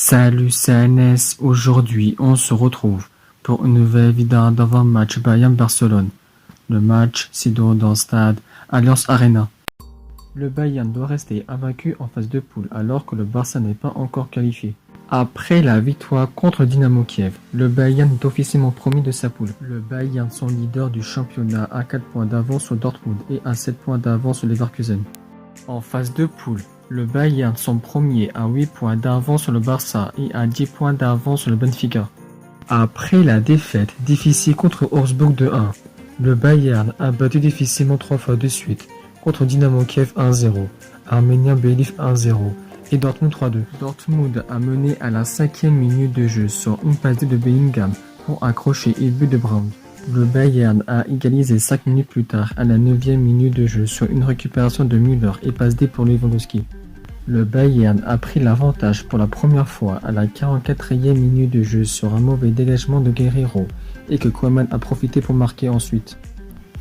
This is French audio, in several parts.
Salut CNS, aujourd'hui on se retrouve pour une nouvelle vidéo d'avant-match Bayern-Barcelone. Le match s'est déroulé dans le stade Allianz Arena. Le Bayern doit rester invaincu en phase de poule alors que le Barça n'est pas encore qualifié. Après la victoire contre le Dynamo Kiev, le Bayern est officiellement premier de sa poule. Le Bayern sont leaders du championnat à 4 points d'avance sur Dortmund et à 7 points d'avance sur Leverkusen. En phase de poule, le Bayern sont premiers à 8 points d'avance sur le Barça et à 10 points d'avance sur le Benfica. Après la défaite difficile contre Augsbourg 2-1, le Bayern a battu difficilement 3 fois de suite contre Dynamo Kiev 1-0, Arminia Bielefeld 1-0 et Dortmund 3-2. Dortmund a mené à la 5e minute de jeu sur une passe de Bellingham pour accrocher et but de Brown. Le Bayern a égalisé 5 minutes plus tard à la 9e minute de jeu sur une récupération de Müller et passe D pour Lewandowski. Le Bayern a pris l'avantage pour la première fois à la 44e minute de jeu sur un mauvais dégagement de Guerreiro et que Koeman a profité pour marquer ensuite.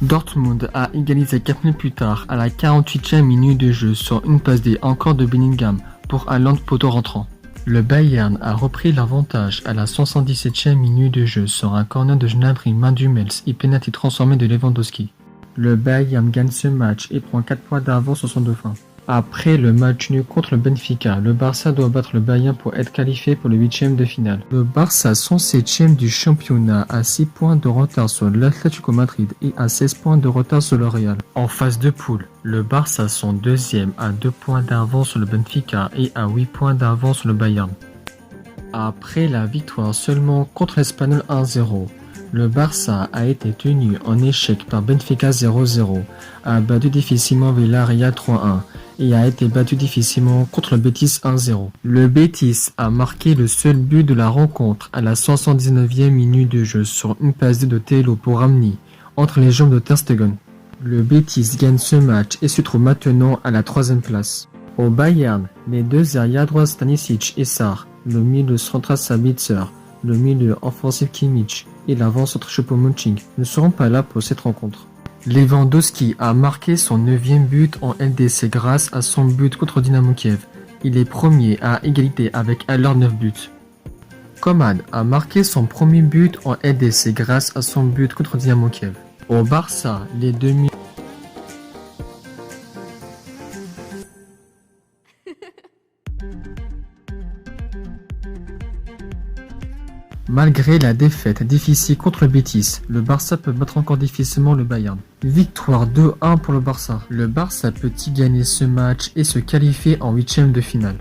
Dortmund a égalisé 4 minutes plus tard à la 48e minute de jeu sur une passe D encore de Bellingham pour Haaland poteau rentrant. Le Bayern a repris l'avantage à la 77e minute de jeu sur un corner de Gnabry, main d'Hummels et pénalty transformé de Lewandowski. Le Bayern gagne ce match et prend 4 points d'avance sur son dauphin. Après le match nul contre le Benfica, le Barça doit battre le Bayern pour être qualifié pour le 8e de finale. Le Barça sont 7e du championnat à 6 points de retard sur l'Atlético Madrid et à 16 points de retard sur le Real. En phase de poule, le Barça sont 2e à 2 points d'avance sur le Benfica et à 8 points d'avance sur le Bayern. Après la victoire seulement contre l'Espanyol 1-0, le Barça a été tenu en échec par Benfica 0-0, a battu difficilement Villarreal 3-1 et a été battu difficilement contre le Betis 1-0. Le Betis a marqué le seul but de la rencontre à la 79e minute de jeu sur une passe de Telo pour Ramni, entre les jambes de Ter Stegen. Le Betis gagne ce match et se trouve maintenant à la 3e place. Au Bayern, les deux arrières droits Stanisic et Sarr, le milieu central Sabitzer, le milieu offensif Kimmich et l'avant-centre Choupo-Moting ne seront pas là pour cette rencontre. Lewandowski a marqué son 9e but en LDC grâce à son but contre Dynamo Kiev. Il est premier à égalité avec Haller 9 buts. Coman a marqué son premier but en LDC grâce à son but contre Dynamo Kiev. Au Barça, les demi Malgré la défaite difficile contre le Betis, le Barça peut battre encore difficilement le Bayern. Victoire 2-1 pour le Barça. Le Barça peut-il gagner ce match et se qualifier en 8e de finale.